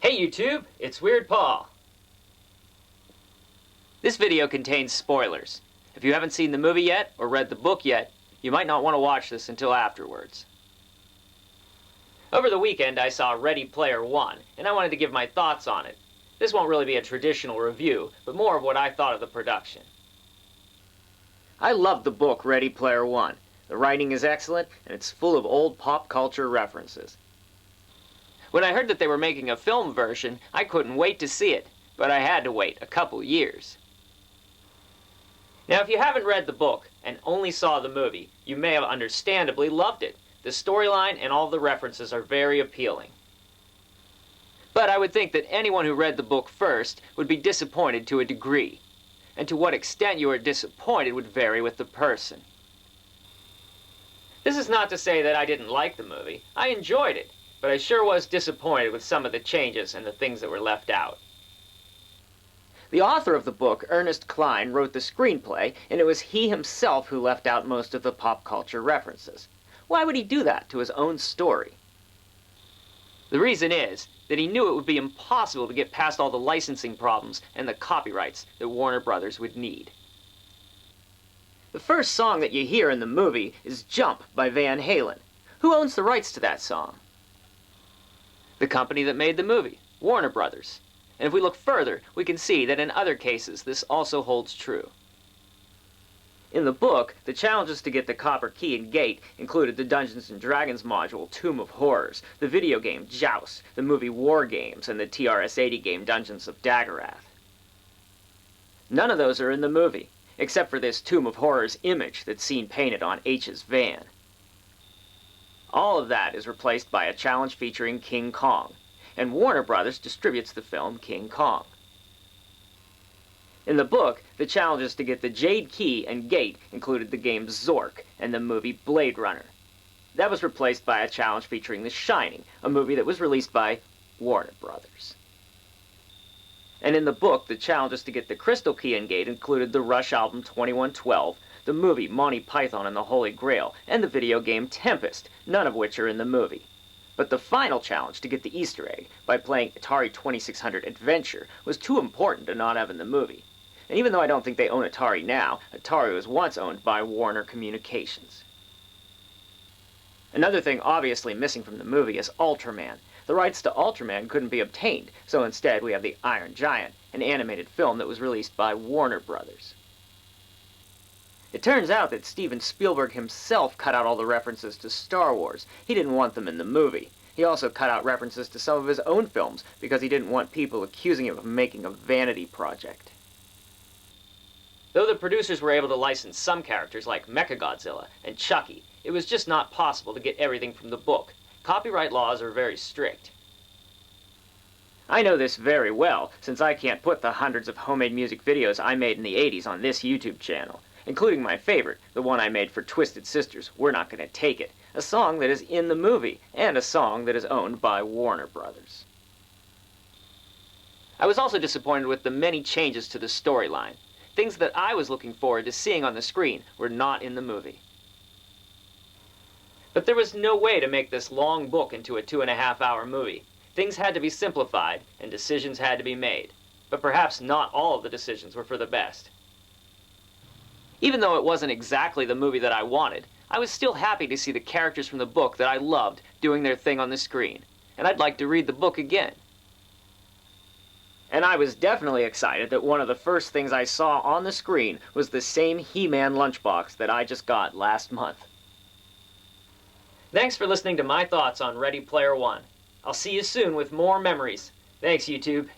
Hey YouTube, it's Weird Paul. This video contains spoilers. If you haven't seen the movie yet or read the book yet, you might not want to watch this until afterwards. Over the weekend I saw Ready Player One, and I wanted to give my thoughts on it. This won't really be a traditional review, but more of what I thought of the production. I loved the book Ready Player One. The writing is excellent, and it's full of old pop culture references. When I heard that they were making a film version, I couldn't wait to see it, but I had to wait a couple years. Now, if you haven't read the book and only saw the movie, you may have understandably loved it. The storyline and all the references are very appealing. But I would think that anyone who read the book first would be disappointed to a degree, and to what extent you are disappointed would vary with the person. This is not to say that I didn't like the movie. I enjoyed it, but I sure was disappointed with some of the changes and the things that were left out. The author of the book, Ernest Cline, wrote the screenplay, and it was he himself who left out most of the pop culture references. Why would he do that to his own story? The reason is that he knew it would be impossible to get past all the licensing problems and the copyrights that Warner Brothers would need. The first song that you hear in the movie is Jump by Van Halen. Who owns the rights to that song? The company that made the movie, Warner Brothers. And if we look further, we can see that in other cases this also holds true. In the book, the challenges to get the copper key and gate included the Dungeons & Dragons module Tomb of Horrors, the video game Joust, the movie War Games, and the TRS-80 game Dungeons of Daggerath. None of those are in the movie, except for this Tomb of Horrors image that's seen painted on H's van. All of that is replaced by a challenge featuring King Kong, and Warner Brothers distributes the film King Kong. In the book, the challenges to get the Jade Key and Gate included the game Zork and the movie Blade Runner. That was replaced by a challenge featuring The Shining, a movie that was released by Warner Brothers. And in the book, the challenges to get the Crystal Key and Gate included the Rush album 2112, the movie Monty Python and the Holy Grail, and the video game Tempest, none of which are in the movie. But the final challenge to get the Easter egg by playing Atari 2600 Adventure was too important to not have in the movie. And even though I don't think they own Atari now, Atari was once owned by Warner Communications. Another thing obviously missing from the movie is Ultraman. The rights to Ultraman couldn't be obtained, so instead we have the Iron Giant, an animated film that was released by Warner Brothers. It turns out that Steven Spielberg himself cut out all the references to Star Wars. He didn't want them in the movie. He also cut out references to some of his own films because he didn't want people accusing him of making a vanity project. Though the producers were able to license some characters like Mechagodzilla and Chucky, it was just not possible to get everything from the book. Copyright laws are very strict. I know this very well, since I can't put the hundreds of homemade music videos I made in the 80s on this YouTube channel, including my favorite, the one I made for Twisted Sister's We're Not Gonna Take It, a song that is in the movie, and a song that is owned by Warner Brothers. I was also disappointed with the many changes to the storyline. Things that I was looking forward to seeing on the screen were not in the movie. But there was no way to make this long book into a 2.5-hour movie. Things had to be simplified, and decisions had to be made. But perhaps not all of the decisions were for the best. Even though it wasn't exactly the movie that I wanted, I was still happy to see the characters from the book that I loved doing their thing on the screen, and I'd like to read the book again. And I was definitely excited that one of the first things I saw on the screen was the same He-Man lunchbox that I just got last month. Thanks for listening to my thoughts on Ready Player One. I'll see you soon with more memories. Thanks, YouTube.